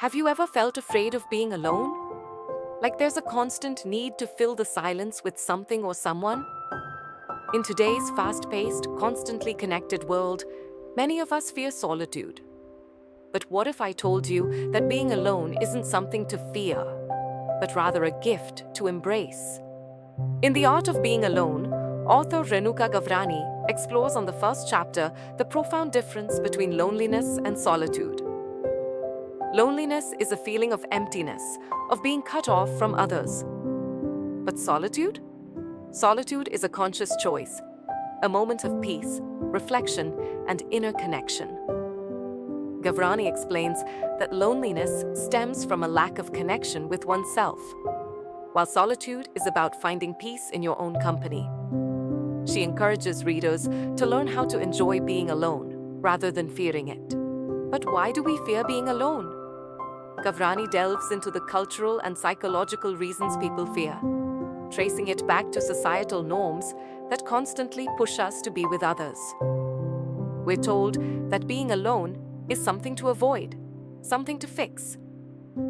Have you ever felt afraid of being alone? Like there's a constant need to fill the silence with something or someone? In today's fast-paced, constantly connected world, many of us fear solitude. But what if I told you that being alone isn't something to fear, but rather a gift to embrace? In The Art of Being Alone, author Renuka Gavrani explores on the first chapter the profound difference between loneliness and solitude. Loneliness is a feeling of emptiness, of being cut off from others. But solitude? Solitude is a conscious choice, a moment of peace, reflection, and inner connection. Gavrani explains that loneliness stems from a lack of connection with oneself, while solitude is about finding peace in your own company. She encourages readers to learn how to enjoy being alone rather than fearing it. But why do we fear being alone? Gavrani delves into the cultural and psychological reasons people fear, tracing it back to societal norms that constantly push us to be with others. We're told that being alone is something to avoid, something to fix.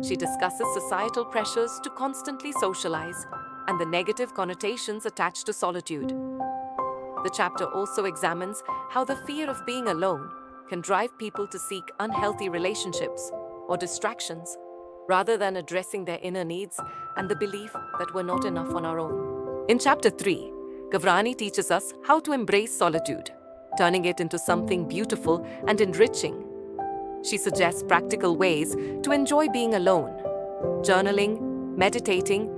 She discusses societal pressures to constantly socialize and the negative connotations attached to solitude. The chapter also examines how the fear of being alone can drive people to seek unhealthy relationships or distractions, rather than addressing their inner needs and the belief that we're not enough on our own. In Chapter 3, Gavrani teaches us how to embrace solitude, turning it into something beautiful and enriching. She suggests practical ways to enjoy being alone: journaling, meditating,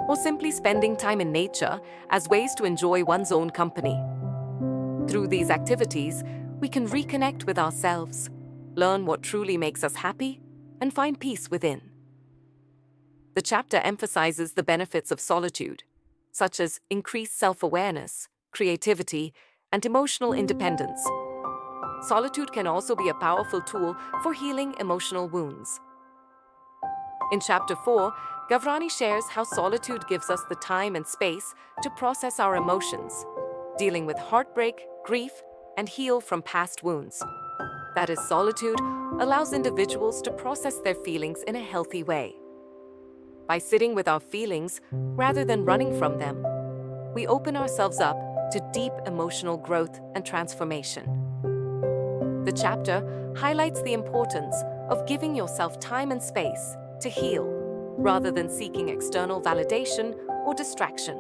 or simply spending time in nature as ways to enjoy one's own company. Through these activities, we can reconnect with ourselves, learn what truly makes us happy, and find peace within. The chapter emphasizes the benefits of solitude, such as increased self-awareness, creativity, and emotional independence. Solitude can also be a powerful tool for healing emotional wounds. In Chapter 4, Gavrani shares how solitude gives us the time and space to process our emotions, dealing with heartbreak, grief, and heal from past wounds. That is, solitude allows individuals to process their feelings in a healthy way. By sitting with our feelings rather than running from them, we open ourselves up to deep emotional growth and transformation. The chapter highlights the importance of giving yourself time and space to heal, rather than seeking external validation or distraction.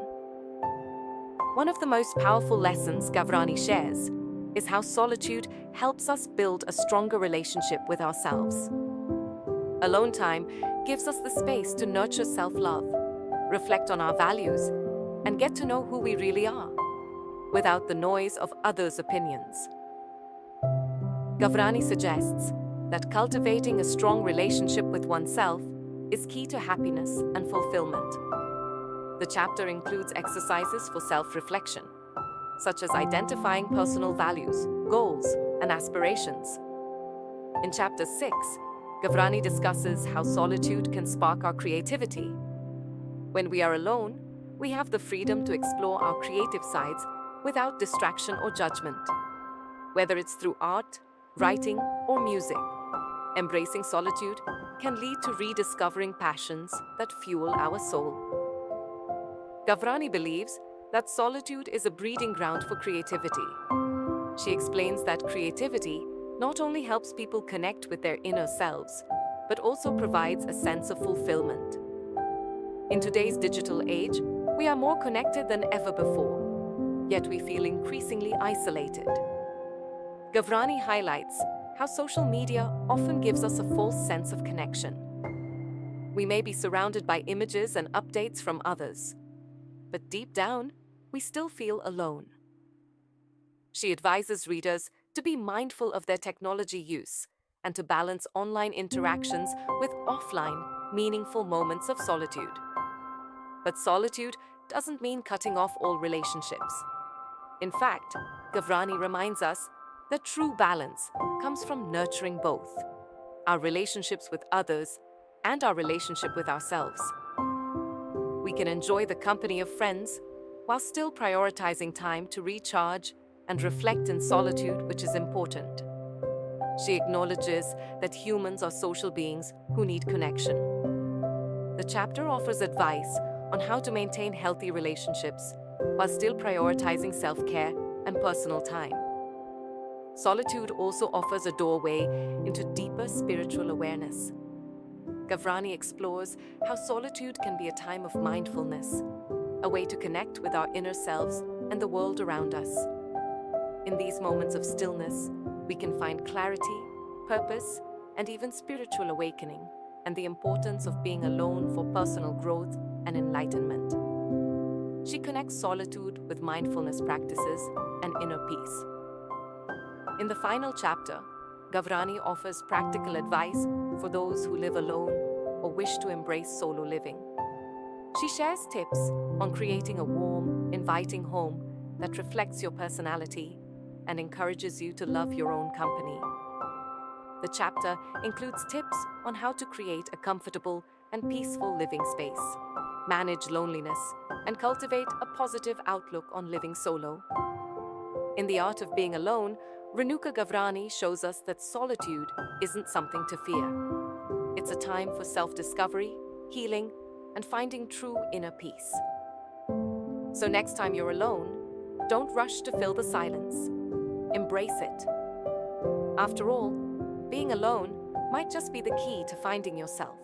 One of the most powerful lessons Gavrani shares is how solitude helps us build a stronger relationship with ourselves. Alone time gives us the space to nurture self-love, reflect on our values, and get to know who we really are, without the noise of others' opinions. Gavrani suggests that cultivating a strong relationship with oneself is key to happiness and fulfillment. The chapter includes exercises for self-reflection, such as identifying personal values, goals, and aspirations. In Chapter 6, Gavrani discusses how solitude can spark our creativity. When we are alone, we have the freedom to explore our creative sides without distraction or judgment. Whether it's through art, writing, or music, embracing solitude can lead to rediscovering passions that fuel our soul. Gavrani believes that solitude is a breeding ground for creativity. She explains that creativity not only helps people connect with their inner selves, but also provides a sense of fulfillment. In today's digital age, we are more connected than ever before, yet we feel increasingly isolated. Gavrani highlights how social media often gives us a false sense of connection. We may be surrounded by images and updates from others, but deep down, we still feel alone. She advises readers to be mindful of their technology use and to balance online interactions with offline, meaningful moments of solitude. But solitude doesn't mean cutting off all relationships. In fact, Gavrani reminds us that true balance comes from nurturing both our relationships with others and our relationship with ourselves. We can enjoy the company of friends while still prioritizing time to recharge and reflect in solitude, which is important. She acknowledges that humans are social beings who need connection. The chapter offers advice on how to maintain healthy relationships while still prioritizing self-care and personal time. Solitude also offers a doorway into deeper spiritual awareness. Gavrani explores how solitude can be a time of mindfulness, a way to connect with our inner selves and the world around us. In these moments of stillness, we can find clarity, purpose, and even spiritual awakening, and the importance of being alone for personal growth and enlightenment. She connects solitude with mindfulness practices and inner peace. In the final chapter, Gavrani offers practical advice for those who live alone or wish to embrace solo living. She shares tips on creating a warm, inviting home that reflects your personality and encourages you to love your own company. The chapter includes tips on how to create a comfortable and peaceful living space, manage loneliness, and cultivate a positive outlook on living solo. In The Art of Being Alone, Renuka Gavrani shows us that solitude isn't something to fear. It's a time for self-discovery, healing, and finding true inner peace. So next time you're alone, don't rush to fill the silence. Embrace it. After all, being alone might just be the key to finding yourself.